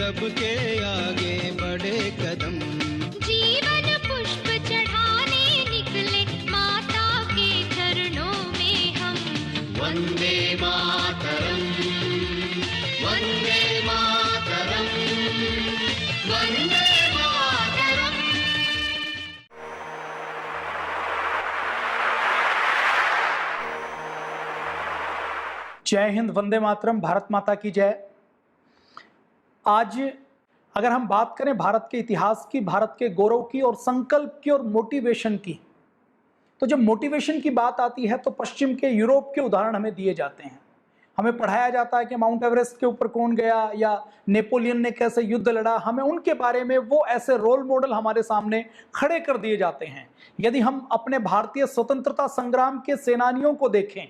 सबके आगे बढ़े कदम। जीवन पुष्प चढ़ाने निकले माता के चरणों में हम। वंदे मातरम, वंदे मातरम, वंदे मातरम। जय हिंद, वंदे मातरम, भारत माता की जय। आज अगर हम बात करें भारत के इतिहास की, भारत के गौरव की और संकल्प की और मोटिवेशन की, तो जब मोटिवेशन की बात आती है तो पश्चिम के, यूरोप के उदाहरण हमें दिए जाते हैं। हमें पढ़ाया जाता है कि माउंट एवरेस्ट के ऊपर कौन गया या नेपोलियन ने कैसे युद्ध लड़ा। हमें उनके बारे में वो ऐसे रोल मॉडल हमारे सामने खड़े कर दिए जाते हैं। यदि हम अपने भारतीय स्वतंत्रता संग्राम के सेनानियों को देखें,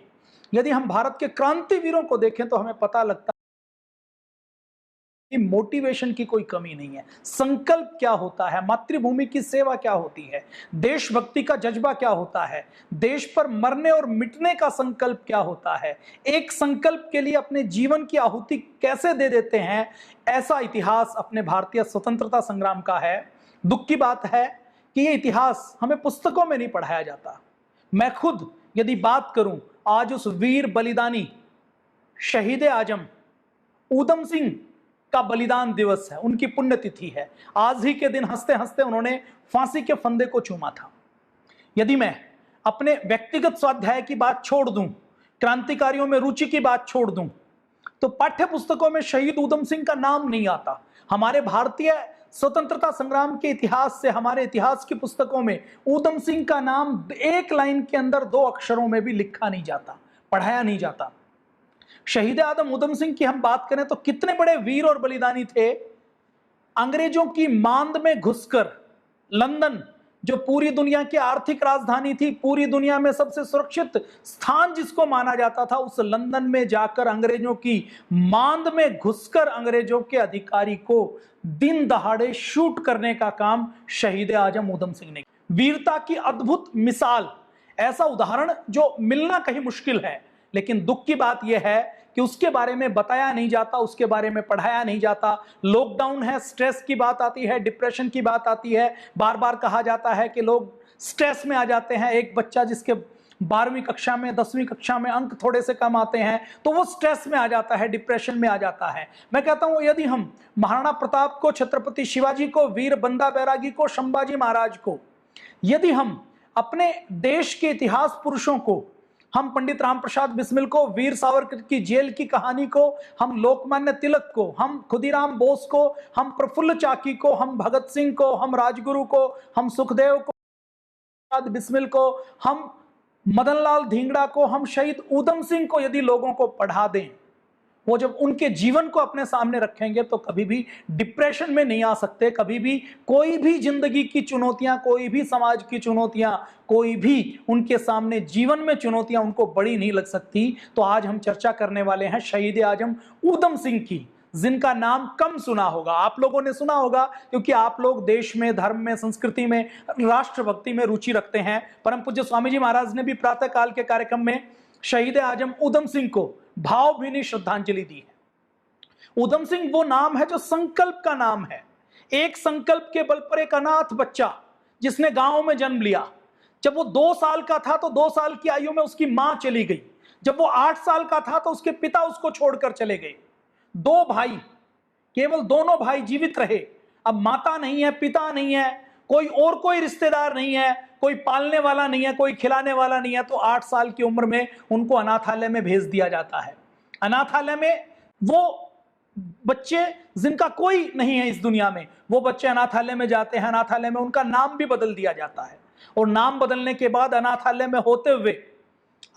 यदि हम भारत के क्रांतिवीरों को देखें, तो हमें पता लगता है कि मोटिवेशन की कोई कमी नहीं है। संकल्प क्या होता है, मातृभूमि की सेवा क्या होती है, देशभक्ति का जज्बा क्या होता है, देश पर मरने और मिटने का संकल्प क्या होता है, एक संकल्प के लिए अपने जीवन की आहुति कैसे दे देते हैं, ऐसा इतिहास अपने भारतीय स्वतंत्रता संग्राम का है। दुख की बात है कि ये इतिहास हमें पुस्तकों में नहीं पढ़ाया जाता। मैं खुद यदि बात करूं, आज उस वीर बलिदानी शहीद आजम ऊधम सिंह का बलिदान दिवस है, उनकी पुण्यतिथि है। आज ही के दिन हंसते हंसते उन्होंने फांसी के फंदे को चूमा था। यदि मैं अपने व्यक्तिगत स्वाध्याय की बात छोड़ दूं, क्रांतिकारियों में रुचि की बात छोड़ दूं, तो पाठ्य पुस्तकों में शहीद ऊधम सिंह का नाम नहीं आता। हमारे भारतीय स्वतंत्रता संग्राम के इतिहास से, हमारे इतिहास की पुस्तकों में ऊधम सिंह का नाम एक लाइन के अंदर 2 अक्षरों में भी लिखा नहीं जाता, पढ़ाया नहीं जाता। शहीद आजम ऊधम सिंह की हम बात करें तो कितने बड़े वीर और बलिदानी थे। अंग्रेजों की मांद में घुसकर लंदन, जो पूरी दुनिया की आर्थिक राजधानी थी, पूरी दुनिया में सबसे सुरक्षित स्थान जिसको माना जाता था, उस लंदन में जाकर अंग्रेजों की मांद में घुसकर अंग्रेजों के अधिकारी को दिन दहाड़े शूट करने का काम शहीद आजम ऊधम सिंह ने। वीरता की अद्भुत मिसाल, ऐसा उदाहरण जो मिलना कहीं मुश्किल है। लेकिन दुख की बात यह है कि उसके बारे में बताया नहीं जाता, उसके बारे में पढ़ाया नहीं जाता। लॉकडाउन है, स्ट्रेस की बात आती है, डिप्रेशन की बात आती है, बार बार कहा जाता है कि लोग स्ट्रेस में आ जाते हैं। एक बच्चा जिसके 12वीं कक्षा में, 10वीं कक्षा में अंक थोड़े से कम आते हैं तो वो स्ट्रेस में आ जाता है, डिप्रेशन में आ जाता है। मैं कहता हूं, यदि हम महाराणा प्रताप को, छत्रपति शिवाजी को, वीर बंदा बैरागी को, संभाजी महाराज को, यदि हम अपने देश के इतिहास पुरुषों को, हम पंडित राम प्रसाद बिस्मिल को, वीर सावरकर की जेल की कहानी को, हम लोकमान्य तिलक को, हम खुदीराम बोस को, हम प्रफुल्ल चाकी को, हम भगत सिंह को, हम राजगुरु को, हम सुखदेव को, बिस्मिल को, हम मदनलाल धिंगड़ा को, हम शहीद ऊधम सिंह को यदि लोगों को पढ़ा दें, वो जब उनके जीवन को अपने सामने रखेंगे तो कभी भी डिप्रेशन में नहीं आ सकते। कभी भी कोई भी जिंदगी की चुनौतियां, कोई भी समाज की चुनौतियां, कोई भी उनके सामने जीवन में चुनौतियां उनको बड़ी नहीं लग सकती। तो आज हम चर्चा करने वाले हैं शहीद आजम ऊधम सिंह की, जिनका नाम कम सुना होगा। आप लोगों ने सुना होगा क्योंकि आप लोग देश में, धर्म में, संस्कृति में, राष्ट्रभक्ति में रुचि रखते हैं। परम पूज्य स्वामी जी महाराज ने भी प्रातः काल के कार्यक्रम में शहीद आजम ऊधम सिंह को भावभीनी श्रद्धांजलि दी है। ऊधम सिंह वो नाम है जो संकल्प का नाम है। एक संकल्प के बल पर एक अनाथ बच्चा जिसने गांव में जन्म लिया। जब वो 2 साल का था तो 2 साल की आयु में उसकी मां चली गई। जब वो 8 साल का था तो उसके पिता उसको छोड़कर चले गए। 2 भाई, केवल दोनों भाई जीवित रहे। अब माता नहीं है, पिता नहीं है, कोई रिश्तेदार नहीं है, कोई पालने वाला नहीं है, कोई खिलाने वाला नहीं है। तो 8 साल की उम्र में उनको अनाथालय में भेज दिया जाता है। अनाथालय में वो बच्चे जिनका कोई नहीं है इस दुनिया में, वो बच्चे अनाथालय में जाते हैं। अनाथालय में उनका नाम भी बदल दिया जाता है और नाम बदलने के बाद अनाथालय में होते हुए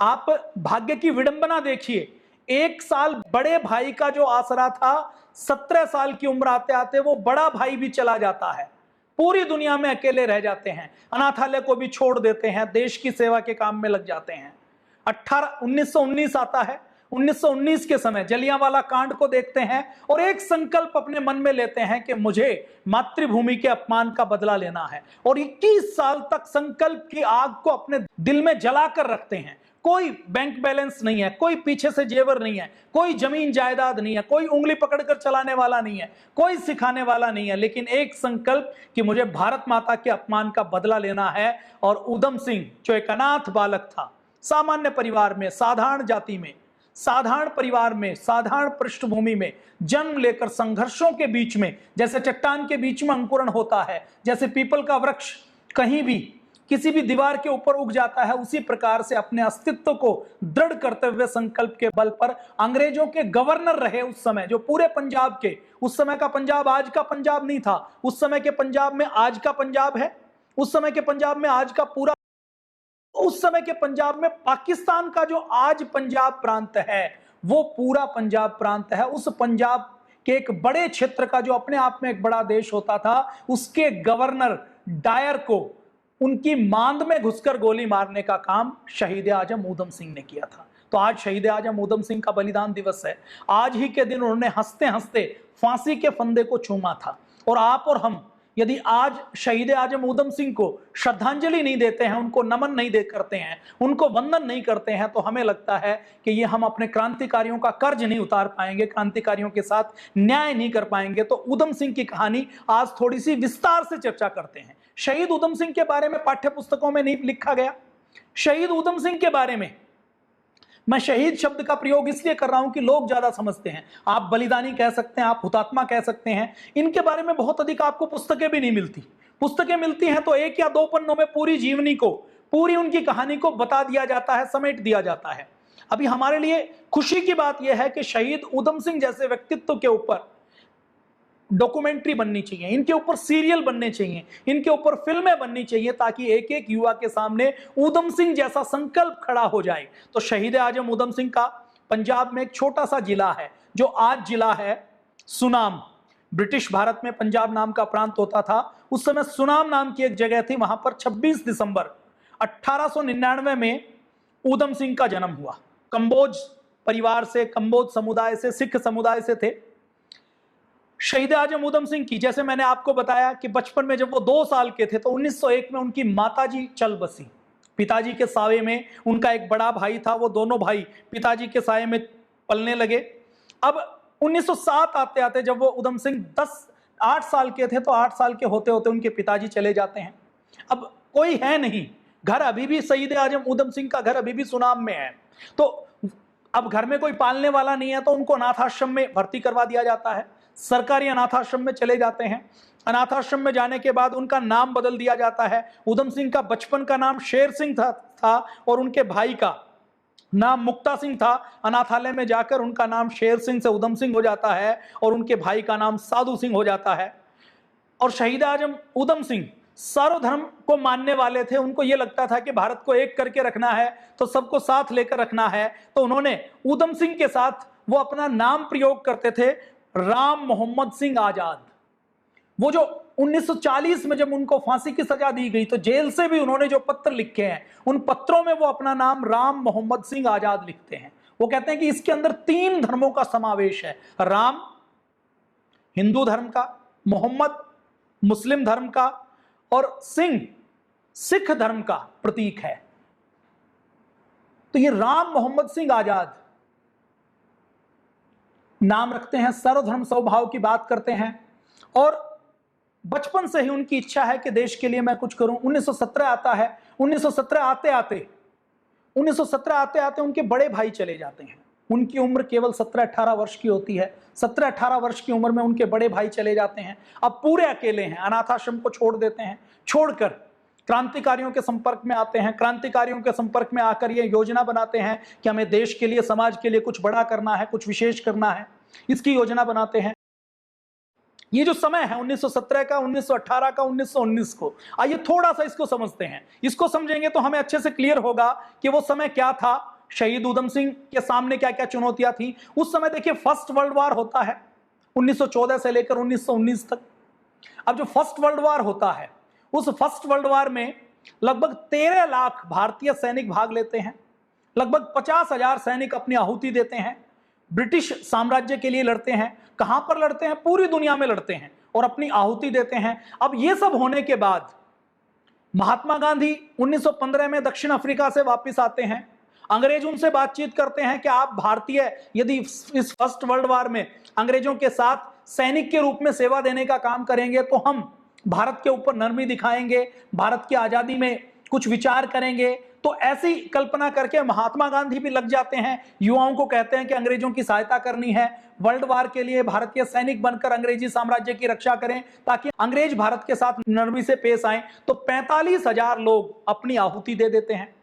आप भाग्य की विडंबना देखिए। 1 साल बड़े भाई का जो आसरा था, 17 साल की उम्र आते आते वो बड़ा भाई भी चला जाता है। पूरी दुनिया में अकेले रह जाते हैं, अनाथालय को भी छोड़ देते हैं, देश की सेवा के काम में लग जाते हैं। 1919 आता है। 1919 के समय जलियांवाला कांड को देखते हैं और एक संकल्प अपने मन में लेते हैं कि मुझे मातृभूमि के अपमान का बदला लेना है, और 21 साल तक संकल्प की आग को अपने दिल में जलाकर रखते हैं। कोई बैंक बैलेंस नहीं है, कोई पीछे से जेवर नहीं है, कोई जमीन जायदाद नहीं है, कोई उंगली पकड़कर चलाने वाला नहीं है, कोई सिखाने वाला नहीं है, लेकिन एक संकल्प कि मुझे भारत माता के अपमान का बदला लेना है। और उधम सिंह जो एक अनाथ बालक था, सामान्य परिवार में, साधारण जाति में, साधारण परिवार में, साधारण पृष्ठभूमि में जन्म लेकर संघर्षों के बीच में, जैसे चट्टान के बीच में अंकुरण होता है, जैसे पीपल का वृक्ष कहीं भी किसी भी दीवार के ऊपर उग जाता है, उसी प्रकार से अपने अस्तित्व को दृढ़ करते हुए संकल्प के बल पर अंग्रेजों के गवर्नर रहे उस समय, जो पूरे पंजाब के, उस समय का पंजाब आज का पंजाब नहीं था, उस समय के पंजाब में आज का पंजाब है, उस समय के पंजाब में आज का पूरा, उस समय के पंजाब में पाकिस्तान का जो आज पंजाब प्रांत है वो पूरा पंजाब प्रांत है। उस पंजाब के एक बड़े क्षेत्र का, जो अपने आप में एक बड़ा देश होता था, उसके गवर्नर डायर को उनकी मांद में घुसकर गोली मारने का काम शहीद आजम उधम सिंह ने किया था। तो आज शहीद आजम उधम सिंह का बलिदान दिवस है। आज ही के दिन उन्होंने हंसते हंसते फांसी के फंदे को चूमा था। और आप और हम यदि आज शहीद आजम उधम सिंह को श्रद्धांजलि नहीं देते हैं, उनको नमन नहीं दे करते हैं, उनको वंदन नहीं करते हैं, तो हमें लगता है कि ये हम अपने क्रांतिकारियों का कर्ज नहीं उतार पाएंगे, क्रांतिकारियों के साथ न्याय नहीं कर पाएंगे। तो उधम सिंह की कहानी आज थोड़ी सी विस्तार से चर्चा करते हैं। शहीद उधम सिंह के बारे में पाठ्य पुस्तकों में नहीं लिखा गया। शहीद उधम सिंह के बारे में मैं शहीद शब्द का प्रयोग इसलिए कर रहा हूं कि लोग ज्यादा समझते हैं। आप बलिदानी कह सकते हैं, आप हुतात्मा कह सकते हैं, इनके बारे में बहुत अधिक आपको पुस्तकें भी नहीं मिलती। पुस्तकें मिलती हैं तो 1 या 2 पन्नों में पूरी जीवनी को, पूरी उनकी कहानी को बता दिया जाता है, समेट दिया जाता है। अभी हमारे लिए खुशी की बात यह है कि शहीद उधम सिंह जैसे व्यक्तित्व के ऊपर डॉक्यूमेंट्री बननी चाहिए, इनके ऊपर सीरियल बनने चाहिए, इनके ऊपर फिल्में बननी चाहिए, ताकि एक एक युवा के सामने उधम सिंह जैसा संकल्प खड़ा हो जाए। तो शहीद आजम उधम सिंह का पंजाब में एक छोटा सा जिला है, जो आज जिला है सुनाम। ब्रिटिश भारत में पंजाब नाम का प्रांत होता था, उस समय सुनाम नाम की एक जगह थी। वहां पर 26 दिसंबर 1899 में उधम सिंह का जन्म हुआ। कंबोज परिवार से, कंबोज समुदाय से, सिख समुदाय से थे। शहीद आजम उधम सिंह की, जैसे मैंने आपको बताया कि बचपन में जब वो 2 साल के थे तो 1901 में उनकी माताजी चल बसी। पिताजी के साये में उनका एक बड़ा भाई था, वो दोनों भाई पिताजी के साये में पलने लगे। अब 1907 आते आते जब वो उधम सिंह 8 साल के थे, तो 8 साल के होते होते उनके पिताजी चले जाते हैं। अब कोई है नहीं, घर अभी भी शहीद आजम उधम सिंह का घर अभी भी सुनाम में है। तो अब घर में कोई पालने वाला नहीं है, तो उनको अनाथाश्रम में भर्ती करवा दिया जाता है। सरकारी अनाथाश्रम में चले जाते हैं। अनाथाश्रम में जाने के बाद उनका नाम बदल दिया जाता है। उधम सिंह का बचपन का नाम शेर सिंह था और उनके भाई का नाम मुक्ता सिंह था। अनाथालय में जाकर उनका नाम शेर सिंह से उधम सिंह हो जाता है और उनके भाई का नाम साधु सिंह हो जाता है। और शहीद आजम उधम सिंह सर्वधर्म को मानने वाले थे। उनको यह लगता था कि भारत को एक करके रखना है, तो सबको साथ लेकर रखना है। तो उन्होंने उधम सिंह के साथ वो अपना नाम प्रयोग करते थे, राम मोहम्मद सिंह आजाद। वो जो 1940 में जब उनको फांसी की सजा दी गई, तो जेल से भी उन्होंने जो पत्र लिखे हैं, उन पत्रों में वो अपना नाम राम मोहम्मद सिंह आजाद लिखते हैं। वो कहते हैं कि इसके अंदर 3 धर्मों का समावेश है, राम हिंदू धर्म का, मोहम्मद मुस्लिम धर्म का, और सिंह सिख धर्म का प्रतीक है। तो ये राम मोहम्मद सिंह आजाद नाम रखते हैं, सर्वधर्म स्वभाव की बात करते हैं, और बचपन से ही उनकी इच्छा है कि देश के लिए मैं कुछ करूं। 1917 आता है। 1917 आते आते उनके बड़े भाई चले जाते हैं। उनकी उम्र केवल 17-18 वर्ष की होती है। 17-18 वर्ष की उम्र में उनके बड़े भाई चले जाते हैं। अब पूरे अकेले हैं, अनाथाश्रम को छोड़ देते हैं। छोड़कर क्रांतिकारियों के संपर्क में आते हैं। क्रांतिकारियों के संपर्क में आकर ये योजना बनाते हैं कि हमें देश के लिए, समाज के लिए कुछ बड़ा करना है, कुछ विशेष करना है। इसकी योजना बनाते हैं। ये जो समय है 1917 का, 1918 का, 1919 को, आइए थोड़ा सा इसको समझते हैं। इसको समझेंगे तो हमें अच्छे से क्लियर होगा कि वो समय क्या था, शहीद उधम सिंह के सामने क्या क्या चुनौतियां थी। उस समय देखिए फर्स्ट वर्ल्ड वार होता है 1914 से लेकर 1919 तक। अब जो फर्स्ट वर्ल्ड वार होता है, उस फर्स्ट वर्ल्ड वार में लगभग 13 लाख भारतीय सैनिक भाग लेते हैं। लगभग 50,000 सैनिक अपनी आहुति देते हैं, ब्रिटिश साम्राज्य के लिए लड़ते हैं। कहां पर लड़ते हैं? पूरी दुनिया में लड़ते हैं और अपनी आहुति देते हैं। अब यह सब होने के बाद महात्मा गांधी 1915 में दक्षिण अफ्रीका से वापस आते हैं। अंग्रेज उनसे बातचीत करते हैं कि आप भारतीय यदि इस फर्स्ट वर्ल्ड वॉर में अंग्रेजों के साथ सैनिक के रूप में सेवा देने का काम करेंगे तो हम भारत के ऊपर नरमी दिखाएंगे, भारत की आजादी में कुछ विचार करेंगे। तो ऐसी कल्पना करके महात्मा गांधी भी लग जाते हैं, युवाओं को कहते हैं कि अंग्रेजों की सहायता करनी है, वर्ल्ड वार के लिए भारतीय सैनिक बनकर अंग्रेजी साम्राज्य की रक्षा करें ताकि अंग्रेज भारत के साथ नरमी से पेश आए। तो 45,000 लोग अपनी आहुति दे देते हैं,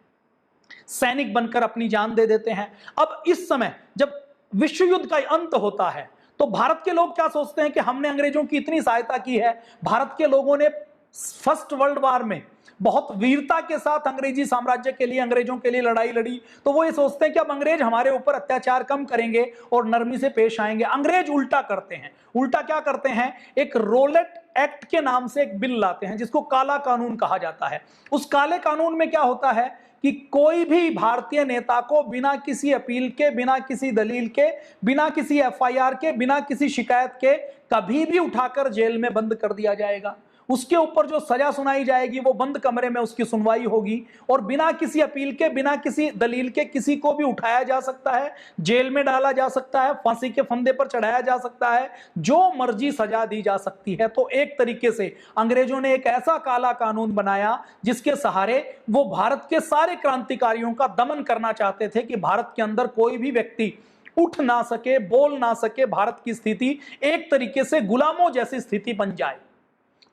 सैनिक बनकर अपनी जान दे देते हैं। अब इस समय जब विश्व युद्ध का अंत होता है तो भारत के लोग क्या सोचते हैं कि हमने अंग्रेजों की इतनी सहायता की है, भारत के लोगों ने फर्स्ट वर्ल्ड वार में बहुत वीरता के साथ अंग्रेजी साम्राज्य के लिए, अंग्रेजों के लिए लड़ाई लड़ी, तो वो ये सोचते हैं कि अब अंग्रेज हमारे ऊपर अत्याचार कम करेंगे और नरमी से पेश आएंगे। अंग्रेज उल्टा करते हैं। उल्टा क्या करते हैं? एक रोलेट एक्ट के नाम से एक बिल लाते हैं जिसको काला कानून कहा जाता है। उस काले कानून में क्या होता है कि कोई भी भारतीय नेता को बिना किसी अपील के, बिना किसी दलील के, बिना किसी एफआईआर के, बिना किसी शिकायत के कभी भी उठाकर जेल में बंद कर दिया जाएगा। उसके ऊपर जो सजा सुनाई जाएगी वो बंद कमरे में उसकी सुनवाई होगी और बिना किसी अपील के, बिना किसी दलील के किसी को भी उठाया जा सकता है, जेल में डाला जा सकता है, फांसी के फंदे पर चढ़ाया जा सकता है, जो मर्जी सजा दी जा सकती है। तो एक तरीके से अंग्रेजों ने एक ऐसा काला कानून बनाया जिसके सहारे वो भारत के सारे क्रांतिकारियों का दमन करना चाहते थे कि भारत के अंदर कोई भी व्यक्ति उठ ना सके, बोल ना सके, भारत की स्थिति एक तरीके से गुलामों जैसी स्थिति बन जाए।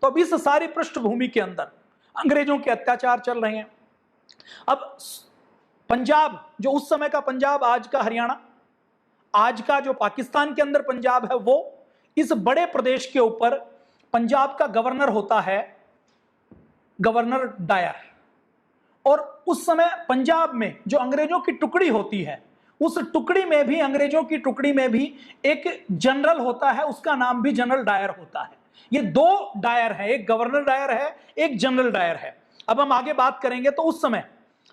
तो अब इस सारी पृष्ठभूमि के अंदर अंग्रेजों के अत्याचार चल रहे हैं। अब पंजाब, जो उस समय का पंजाब, आज का हरियाणा, आज का जो पाकिस्तान के अंदर पंजाब है, वो इस बड़े प्रदेश के ऊपर पंजाब का गवर्नर होता है गवर्नर डायर। और उस समय पंजाब में जो अंग्रेजों की टुकड़ी होती है, उस टुकड़ी में भी, अंग्रेजों की टुकड़ी में भी एक जनरल होता है, उसका नाम भी जनरल डायर होता है। ये दो डायर है, एक गवर्नर डायर है, एक जनरल डायर है। अब हम आगे बात करेंगे। तो उस समय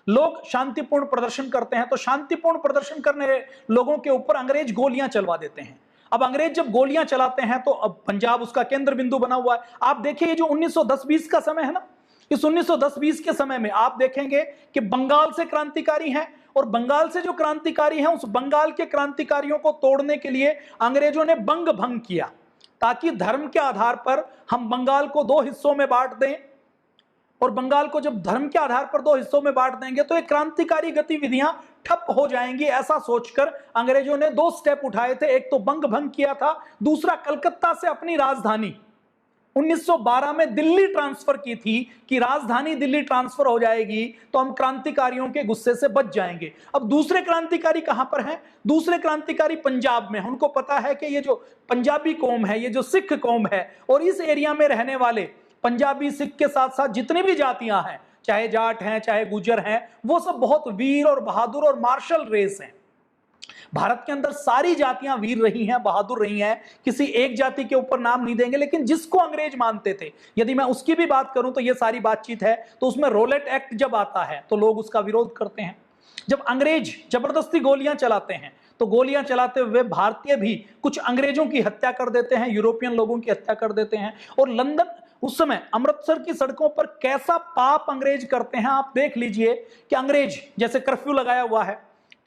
लोग शांतिपूर्ण प्रदर्शन करते हैं, तो शांतिपूर्ण प्रदर्शन करने लोगों के ऊपर अंग्रेज गोलियां चलवा देते हैं। अब अंग्रेज जब गोलियां चलाते हैं तो अब पंजाब उसका केंद्र बिंदु बना हुआ है। आप देखिए, ये जो 1910-20 का समय है ना, इस 1910-20 के समय में आप देखेंगे कि बंगाल से क्रांतिकारी हैं और बंगाल से जो क्रांतिकारी हैं, उस बंगाल के क्रांतिकारियों को तोड़ने के लिए अंग्रेजों ने बंग भंग किया ताकि धर्म के आधार पर हम बंगाल को दो हिस्सों में बांट दें। और बंगाल को जब धर्म के आधार पर दो हिस्सों में बांट देंगे तो ये क्रांतिकारी गतिविधियां ठप हो जाएंगी। ऐसा सोचकर अंग्रेजों ने दो स्टेप उठाए थे। एक तो बंग भंग किया था, दूसरा कलकत्ता से अपनी राजधानी 1912 में दिल्ली ट्रांसफर की थी कि राजधानी दिल्ली ट्रांसफर हो जाएगी तो हम क्रांतिकारियों के गुस्से से बच जाएंगे। अब दूसरे क्रांतिकारी कहां पर हैं? दूसरे क्रांतिकारी पंजाब में। उनको पता है कि ये जो पंजाबी कौम है, ये जो सिख कौम है, और इस एरिया में रहने वाले पंजाबी, सिख के साथ साथ जितनी भी जातियां हैं, चाहे जाट हैं, चाहे गुजर हैं, वो सब बहुत वीर और बहादुर और मार्शल रेस हैं। भारत के अंदर सारी जातियां वीर रही हैं, बहादुर रही हैं, किसी एक जाति के ऊपर नाम नहीं देंगे, लेकिन जिसको अंग्रेज मानते थे, यदि मैं उसकी भी बात करूं तो ये सारी बातचीत है। तो उसमें रोलेट एक्ट जब आता है तो लोग उसका विरोध करते हैं। जब अंग्रेज जबरदस्ती गोलियां चलाते हैं तो गोलियां चलाते हुए भारतीय भी कुछ अंग्रेजों की हत्या कर देते हैं, यूरोपियन लोगों की हत्या कर देते हैं। और लंदन, उस समय अमृतसर की सड़कों पर कैसा पाप अंग्रेज करते हैं आप देख लीजिए कि अंग्रेज, जैसे कर्फ्यू लगाया हुआ है,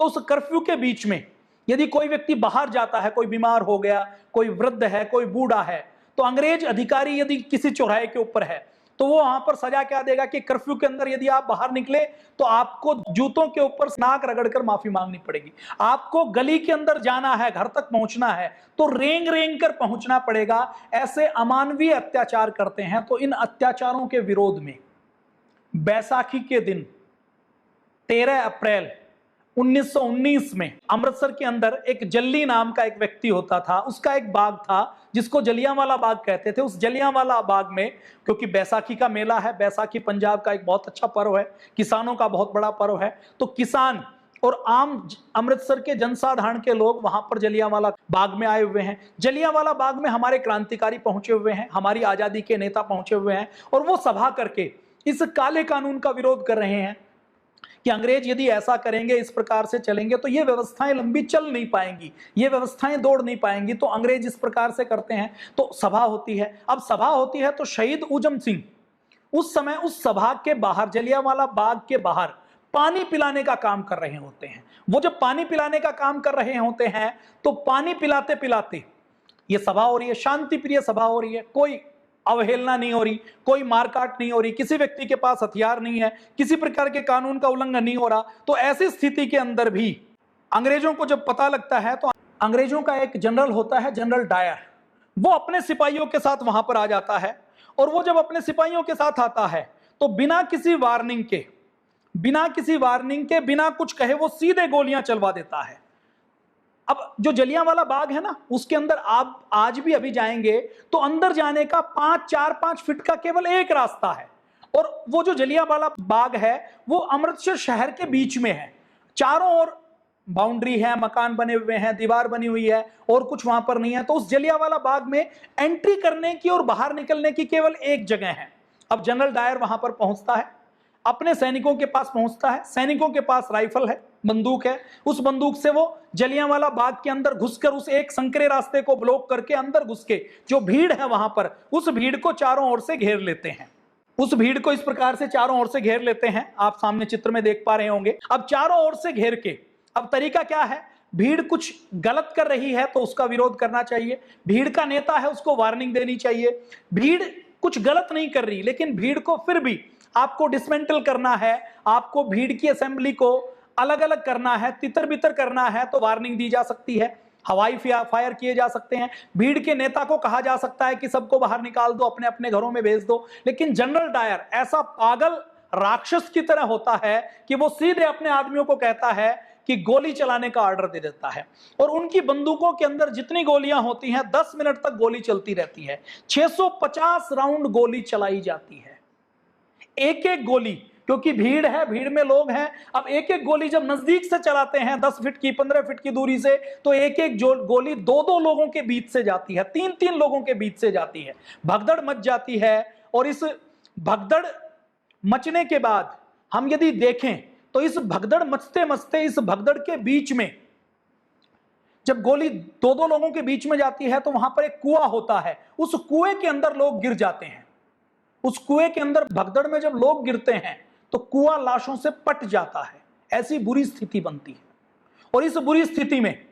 तो उस कर्फ्यू के बीच में यदि कोई व्यक्ति बाहर जाता है, कोई बीमार हो गया, कोई वृद्ध है, कोई बूढ़ा है, तो अंग्रेज अधिकारी यदि किसी चौराहे के ऊपर है तो वो वहां पर सजा क्या देगा कि कर्फ्यू के अंदर यदि आप बाहर निकले तो आपको जूतों के ऊपर नाक रगड़कर माफी मांगनी पड़ेगी। आपको गली के अंदर जाना है, घर तक पहुंचना है तो रेंग रेंग कर पहुंचना पड़ेगा। ऐसे अमानवीय अत्याचार करते हैं। तो इन अत्याचारों के विरोध में बैसाखी के दिन 13 अप्रैल 1919 में अमृतसर के अंदर एक जल्ली नाम का एक व्यक्ति होता था, उसका एक बाग था जिसको जलियांवाला बाग कहते थे। उस जलियांवाला बाग में, क्योंकि बैसाखी का मेला है, बैसाखी पंजाब का एक बहुत अच्छा पर्व है, किसानों का बहुत बड़ा पर्व है, तो किसान और आम अमृतसर के जनसाधारण के लोग वहां पर जलियांवाला बाग में आए हुए हैं। जलियांवाला बाग में हमारे क्रांतिकारी पहुंचे हुए हैं, हमारी आजादी के नेता पहुंचे हुए हैं और वो सभा करके इस काले कानून का विरोध कर रहे हैं कि अंग्रेज यदि ऐसा करेंगे, इस प्रकार से चलेंगे तो ये व्यवस्थाएं लंबी चल नहीं पाएंगी, ये व्यवस्थाएं दौड़ नहीं पाएंगी। तो अंग्रेज इस प्रकार से करते हैं, तो सभा होती है। अब सभा होती है तो शहीद ऊधम सिंह उस समय उस सभा के बाहर, जलियांवाला बाग के बाहर पानी पिलाने का काम कर रहे होते हैं। वो जब पानी पिलाने का काम कर रहे होते हैं तो पानी पिलाते पिलाते ये सभा हो रही है, शांति प्रिय सभा हो रही है, कोई अवहेलना नहीं हो रही, कोई मारकाट नहीं हो रही, किसी व्यक्ति के पास हथियार नहीं है, किसी प्रकार के कानून का उल्लंघन नहीं हो रहा। तो ऐसी स्थिति के अंदर भी अंग्रेजों को जब पता लगता है तो अंग्रेजों का एक जनरल होता है, जनरल डायर, वो अपने सिपाहियों के साथ वहां पर आ जाता है। और वो जब अपने सिपाहियों के साथ आता है तो बिना किसी वार्निंग के, बिना कुछ कहे वो सीधे गोलियां चलवा देता है। अब जो जलियांवाला बाग है ना, उसके अंदर आप आज भी अभी जाएंगे तो अंदर जाने का 4-5 फीट का केवल एक रास्ता है। और वो जो जलियांवाला बाग है वो अमृतसर शहर के बीच में है, चारों ओर बाउंड्री है, मकान बने हुए हैं, दीवार बनी हुई है, और कुछ वहां पर नहीं है। तो उस जलियांवाला बाग में एंट्री करने की और बाहर निकलने की केवल एक जगह है। अब जनरल डायर वहां पर पहुंचता है, अपने सैनिकों के पास पहुंचता है, सैनिकों के पास राइफल है, बंदूक है, उस बंदूक से वो जलियांवाला बाग के अंदर घुसकर उस एक संकरे रास्ते को ब्लॉक करके अंदर घुस के जो भीड़ है वहां पर, उस भीड़ को चारों ओर से घेर लेते हैं। उस भीड़ को इस प्रकार से चारों ओर से घेर लेते हैं, आप सामने चित्र में देख पा रहे होंगे। अब चारों ओर से घेर के, अब तरीका क्या है, भीड़ कुछ गलत कर रही है तो उसका विरोध करना चाहिए, भीड़ का नेता है उसको वार्निंग देनी चाहिए। भीड़ कुछ गलत नहीं कर रही लेकिन भीड़ को फिर भी आपको डिसमेंटल करना है, आपको भीड़ की असेंबली को अलग अलग करना है, तितर बितर करना है, तो वार्निंग दी जा सकती है, हवाई फायर किए जा सकते हैं, भीड़ के नेता को कहा जा सकता है कि सबको बाहर निकाल दो, अपने अपने घरों में भेज दो। लेकिन जनरल डायर ऐसा पागल राक्षस की तरह होता है कि वो सीधे अपने आदमियों को कहता है कि गोली चलाने का ऑर्डर दे देता है। और उनकी बंदूकों के अंदर जितनी गोलियां होती हैं 10 मिनट तक गोली चलती रहती है, 650 राउंड गोली चलाई जाती है। एक एक गोली, क्योंकि भीड़ है, भीड़ में लोग हैं, अब एक एक गोली जब नजदीक से चलाते हैं 10 फीट की 15 फीट की दूरी से, तो एक एक गोली 2-2 लोगों के बीच से जाती है, 3-3 लोगों के बीच से जाती है, भगदड़ मच जाती है। और इस भगदड़ मचने के बाद हम यदि देखें तो इस भगदड़ मचते मचते, इस भगदड़ के बीच में जब गोली 2-2 लोगों के बीच में जाती है तो वहां पर एक कुआं होता है, उस कुएं के अंदर लोग गिर जाते हैं। उस कुएं के अंदर भगदड़ में जब लोग गिरते हैं तो कुआं लाशों से पट जाता है, ऐसी बुरी स्थिति बनती है। और इस बुरी स्थिति में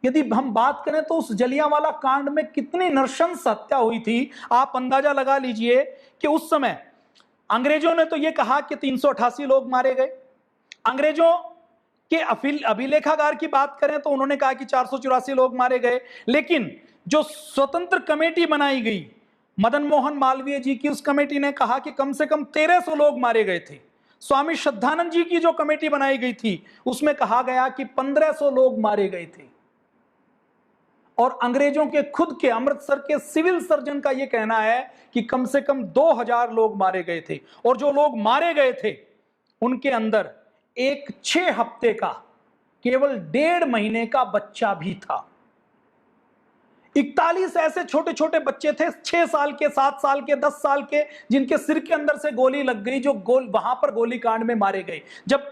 यदि हम बात करें तो उस जलियांवाला कांड में कितनी नृशंस हत्या हुई थी, आप अंदाजा लगा लीजिए कि उस समय अंग्रेजों ने तो यह कहा कि 388 लोग मारे गए, अंग्रेजों के अभिलेखागार की बात करें तो उन्होंने कहा कि 484 लोग मारे गए। लेकिन जो स्वतंत्र कमेटी बनाई गई मदन मोहन मालवीय जी की, उस कमेटी ने कहा कि कम से कम 1300 लोग मारे गए थे। स्वामी श्रद्धानंद जी की जो कमेटी बनाई गई थी उसमें कहा गया कि 1500 लोग मारे गए थे। और अंग्रेजों के खुद के अमृतसर के सिविल सर्जन का यह कहना है कि कम से कम 2000 लोग मारे गए थे। और जो लोग मारे गए थे उनके अंदर एक 6 हफ्ते का, केवल 1.5 महीने का बच्चा भी था। 41 ऐसे छोटे छोटे बच्चे थे, 6 साल के, 7 साल के, 10 साल के, जिनके सिर के अंदर से गोली लग गई, जो वहां पर गोलीकांड में मारे गए। जब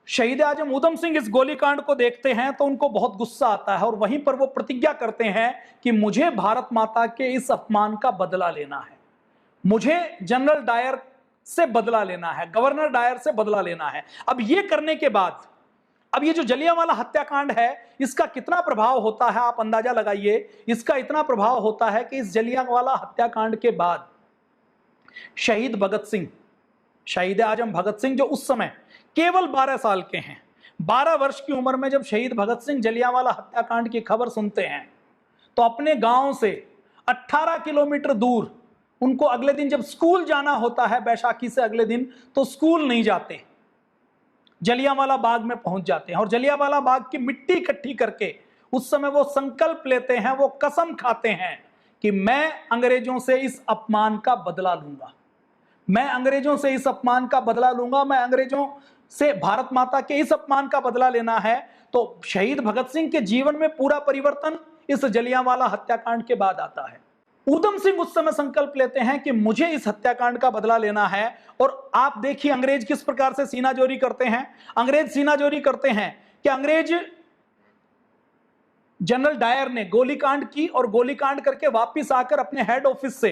शहीद आजम ऊधम सिंह इस गोलीकांड को देखते हैं तो उनको बहुत गुस्सा आता है और वहीं पर वो प्रतिज्ञा करते हैं कि मुझे भारत माता के इस अपमान का बदला लेना है, मुझे जनरल डायर से बदला लेना है, गवर्नर डायर से बदला लेना है। अब ये करने के बाद, अब ये जो जलियांवाला हत्याकांड है इसका कितना प्रभाव होता है आप अंदाजा लगाइए। इसका इतना प्रभाव होता है कि इस जलियांवाला हत्याकांड के बाद शहीद भगत सिंह, शहीद आजम भगत सिंह, जो उस समय केवल 12 साल के हैं, 12 वर्ष की उम्र में जब शहीद भगत सिंह जलियांवाला हत्याकांड की खबर सुनते हैं तो अपने गांव से 18 किलोमीटर दूर, उनको अगले दिन जब स्कूल जाना होता है बैसाखी से अगले दिन, तो स्कूल नहीं जाते, जलियांवाला बाग में पहुंच जाते हैं। और जलियांवाला बाग की मिट्टी इकट्ठी करके उस समय वो संकल्प लेते हैं, वो कसम खाते हैं कि मैं अंग्रेजों से इस अपमान का बदला लूंगा, मैं अंग्रेजों से इस अपमान का बदला लूंगा, मैं अंग्रेजों से भारत माता के इस अपमान का बदला लेना है। तो शहीद भगत सिंह के जीवन में पूरा परिवर्तन इस जलियांवाला हत्याकांड के बाद आता है। ऊधम सिंह उस समय संकल्प लेते हैं कि मुझे इस हत्याकांड का बदला लेना है। और आप देखिए अंग्रेज किस प्रकार से सीनाजोरी करते हैं। अंग्रेज सीनाजोरी करते हैं कि अंग्रेज जनरल डायर ने गोलीकांड की और गोलीकांड करके वापस आकर अपने हेड ऑफिस से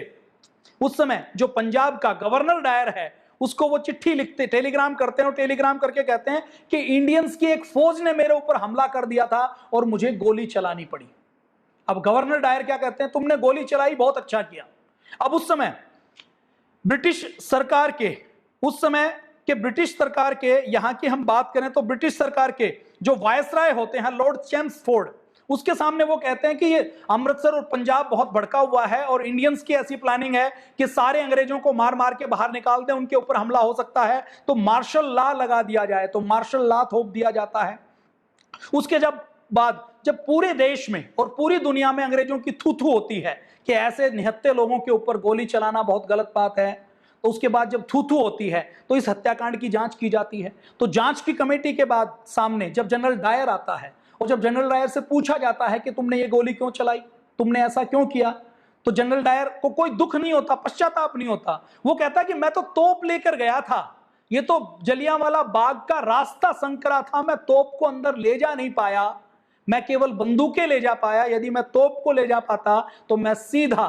उस समय जो पंजाब का गवर्नर डायर है उसको वो चिट्ठी लिखते, टेलीग्राम करते हैं और टेलीग्राम करके कहते हैं कि इंडियंस की एक फौज ने मेरे ऊपर हमला कर दिया था और मुझे गोली चलानी पड़ी। अब गवर्नर डायर क्या कहते हैं, तुमने गोली चलाई, बहुत अच्छा किया। अब उस समय ब्रिटिश सरकार के, उस समय के ब्रिटिश सरकार के, यहां की हम बात करें तो ब्रिटिश सरकार के जो वायसराय होते हैं लॉर्ड चेम्सफोर्ड, उसके सामने वो कहते हैं कि ये अमृतसर और पंजाब बहुत भड़का हुआ है और इंडियंस की ऐसी प्लानिंग है कि सारे अंग्रेजों को मार मार के बाहर निकाल दें, उनके ऊपर हमला हो सकता है, तो मार्शल लॉ लगा दिया जाए। तो मार्शल लॉ थोप दिया जाता है। उसके जब पूरे देश में और पूरी दुनिया में अंग्रेजों की थू थू होती है कि ऐसे निहत्थे लोगों के ऊपर गोली चलाना बहुत गलत बात है, तो उसके बाद जब थू थू होती है तो इस हत्याकांड की जांच की जाती है। तो जांच की कमेटी के बाद सामने जब जनरल डायर आता है और जब जनरल डायर से पूछा जाता है कि तुमने ये गोली क्यों चलाई, तुमने ऐसा क्यों किया, तो जनरल डायर को कोई दुख नहीं होता, पश्चाताप नहीं होता। वो कहता कि मैं तो तोप लेकर गया था, ये तो जलियांवाला बाग का रास्ता संकरा था, मैं तोप को अंदर ले जा नहीं पाया, मैं केवल बंदूकें ले जा पाया। यदि मैं तोप को ले जा पाता तो मैं सीधा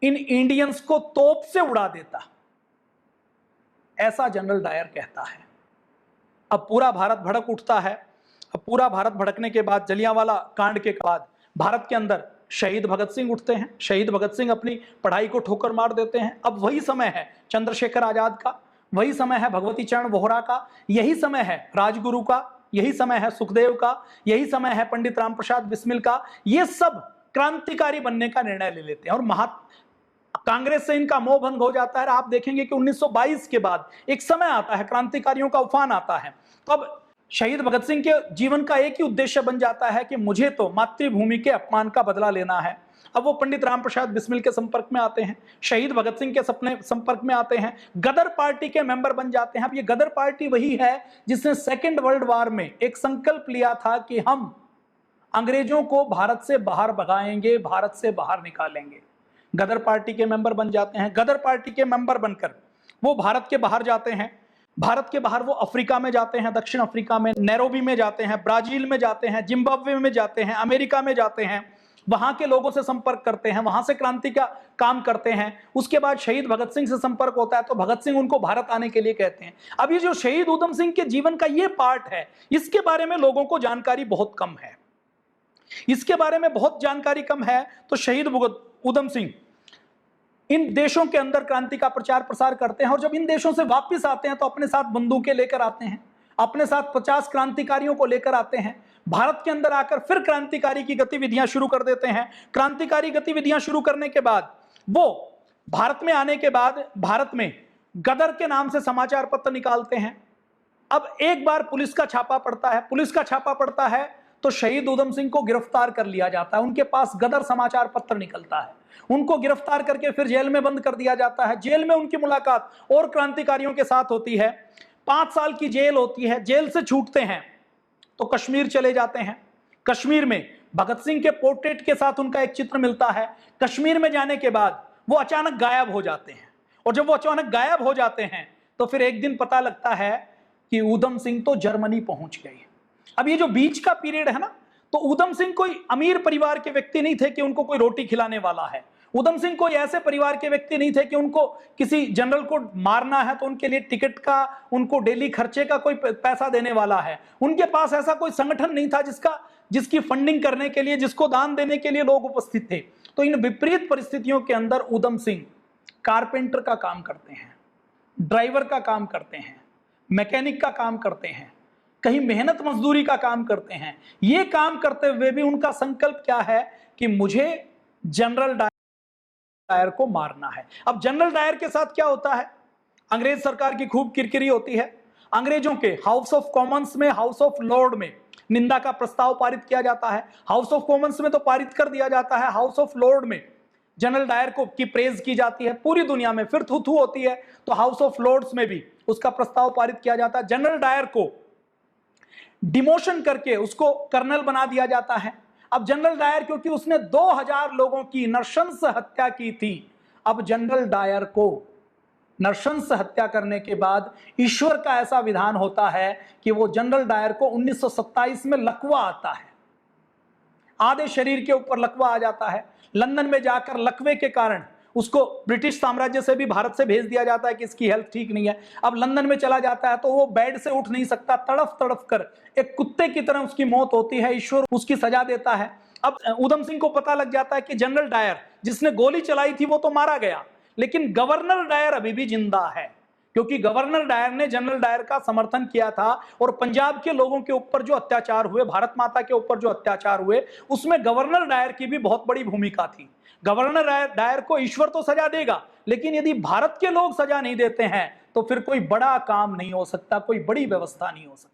इन इंडियंस को तोप से उड़ा देता, ऐसा जनरल डायर कहता है। अब पूरा भारत भड़क उठता है। अब पूरा भारत भड़कने के बाद, जलियांवाला कांड के बाद भारत के अंदर शहीद भगत सिंह उठते हैं। शहीद भगत सिंह अपनी पढ़ाई को ठोकर मार देते हैं। अब वही समय है चंद्रशेखर आजाद का, वही समय है भगवती चरण वोहरा का, यही समय है राजगुरु का, यही समय है सुखदेव का, यही समय है पंडित राम प्रसाद बिस्मिल का। ये सब क्रांतिकारी बनने का निर्णय ले लेते हैं और कांग्रेस से इनका मोह भंग हो जाता है। आप देखेंगे कि 1922 के बाद एक समय आता है, क्रांतिकारियों का उफान आता है। तो अब शहीद भगत सिंह के जीवन का एक ही उद्देश्य बन जाता है कि मुझे तो मातृभूमि के अपमान का बदला लेना है। अब वो पंडित राम प्रसाद बिस्मिल के संपर्क में आते हैं, शहीद भगत सिंह के सपने संपर्क में आते हैं, गदर पार्टी के मेंबर बन जाते हैं। अब ये गदर पार्टी वही है जिसने सेकेंड वर्ल्ड वॉर में एक संकल्प लिया था कि हम अंग्रेजों को भारत से बाहर भगाएंगे, भारत से बाहर निकालेंगे। गदर पार्टी के मेंबर बन जाते हैं। गदर पार्टी के मेंबर बनकर वो भारत के बाहर जाते हैं। भारत के बाहर वो अफ्रीका में जाते हैं, दक्षिण अफ्रीका में नैरोबी में जाते हैं, ब्राजील में जाते हैं, जिम्बाब्वे में जाते हैं, अमेरिका में जाते हैं, वहां के लोगों से संपर्क करते हैं, वहां से क्रांति का काम करते हैं। उसके बाद शहीद भगत सिंह से संपर्क होता है तो भगत सिंह उनको भारत आने के लिए कहते हैं। अब ये जो शहीद ऊधम सिंह के जीवन का ये पार्ट है, इसके बारे में लोगों को जानकारी बहुत कम है, इसके बारे में बहुत जानकारी कम है। तो शहीद ऊधम सिंह इन देशों के अंदर क्रांति का प्रचार प्रसार करते हैं और जब इन देशों से वापस आते हैं तो अपने साथ बंदूकें लेकर आते हैं, अपने साथ 50 क्रांतिकारियों को लेकर आते हैं। भारत के अंदर आकर फिर क्रांतिकारी की गतिविधियां शुरू कर देते हैं। क्रांतिकारी गतिविधियां शुरू करने के बाद वो भारत में आने के बाद भारत में गदर के नाम से समाचार पत्र निकालते हैं। अब एक बार पुलिस का छापा पड़ता है, पुलिस का छापा पड़ता है तो शहीद ऊधम सिंह को गिरफ्तार कर लिया जाता है। उनके पास गदर समाचार पत्र निकलता है, उनको गिरफ्तार करके फिर जेल में बंद कर दिया जाता है। जेल में उनकी मुलाकात और क्रांतिकारियों के साथ होती है। 5 साल की जेल होती है। जेल से छूटते हैं तो कश्मीर चले जाते हैं। कश्मीर में भगत सिंह के पोर्ट्रेट के साथ उनका एक चित्र मिलता है। कश्मीर में जाने के बाद वो अचानक गायब हो जाते हैं और जब वो अचानक गायब हो जाते हैं तो फिर एक दिन पता लगता है कि ऊधम सिंह तो जर्मनी पहुंच गए। अब ये जो बीच का पीरियड है ना, तो ऊधम सिंह कोई अमीर परिवार के व्यक्ति नहीं थे कि उनको कोई रोटी खिलाने वाला है। ऊधम सिंह कोई ऐसे परिवार के व्यक्ति नहीं थे कि उनको किसी जनरल को मारना है तो उनके लिए टिकट का, उनको डेली खर्चे का कोई पैसा देने वाला है। उनके पास ऐसा कोई संगठन नहीं था जिसकी फंडिंग करने के लिए, जिसको दान देने के लिए लोग उपस्थित थे। तो इन विपरीत परिस्थितियों के अंदर ऊधम सिंह कारपेंटर का काम करते हैं, ड्राइवर का काम करते हैं, मैकेनिक का काम करते हैं, कहीं मेहनत मजदूरी का काम करते हैं। ये काम करते हुए भी उनका संकल्प क्या है कि मुझे जनरल डायर को मारना है। अब जनरल डायर के साथ क्या होता है, अंग्रेज सरकार की खूब किरकिरी होती है। अंग्रेजों के हाउस ऑफ कॉमन्स में, हाउस ऑफ लॉर्ड में निंदा का प्रस्ताव पारित किया जाता है। हाउस ऑफ कॉमन्स में तो पारित कर दिया जाता है, हाउस ऑफ लॉर्ड में जनरल डायर को की प्रेज की जाती है पूरी दुनिया में। फिर थू होती है तो हाउस ऑफ लॉर्ड्स में भी उसका प्रस्ताव पारित किया जाता है। जनरल डायर को डिमोशन करके उसको कर्नल बना दिया जाता है। अब जनरल डायर, क्योंकि उसने 2000 लोगों की नृशंस हत्या की थी, अब जनरल डायर को नृशंस हत्या करने के बाद ईश्वर का ऐसा विधान होता है कि वो जनरल डायर को 1927 में लकवा आता है, आधे शरीर के ऊपर लकवा आ जाता है। लंदन में जाकर लकवे के कारण उसको ब्रिटिश साम्राज्य से भी भारत से भेज दिया जाता है कि इसकी हेल्थ ठीक नहीं है। अब लंदन में चला जाता है तो वो बेड से उठ नहीं सकता, तड़फ तड़फ कर एक कुत्ते की तरह उसकी मौत होती है। ईश्वर उसकी सजा देता है। अब उधम सिंह को पता लग जाता है कि जनरल डायर जिसने गोली चलाई थी वो तो मारा गया, लेकिन गवर्नर डायर अभी भी जिंदा है, क्योंकि गवर्नर डायर ने जनरल डायर का समर्थन किया था और पंजाब के लोगों के ऊपर जो अत्याचार हुए, भारत माता के ऊपर जो अत्याचार हुए, उसमें गवर्नर डायर की भी बहुत बड़ी भूमिका थी। गवर्नर डायर को ईश्वर तो सजा देगा, लेकिन यदि भारत के लोग सजा नहीं देते हैं तो फिर कोई बड़ा काम नहीं हो सकता, कोई बड़ी व्यवस्था नहीं हो सकती।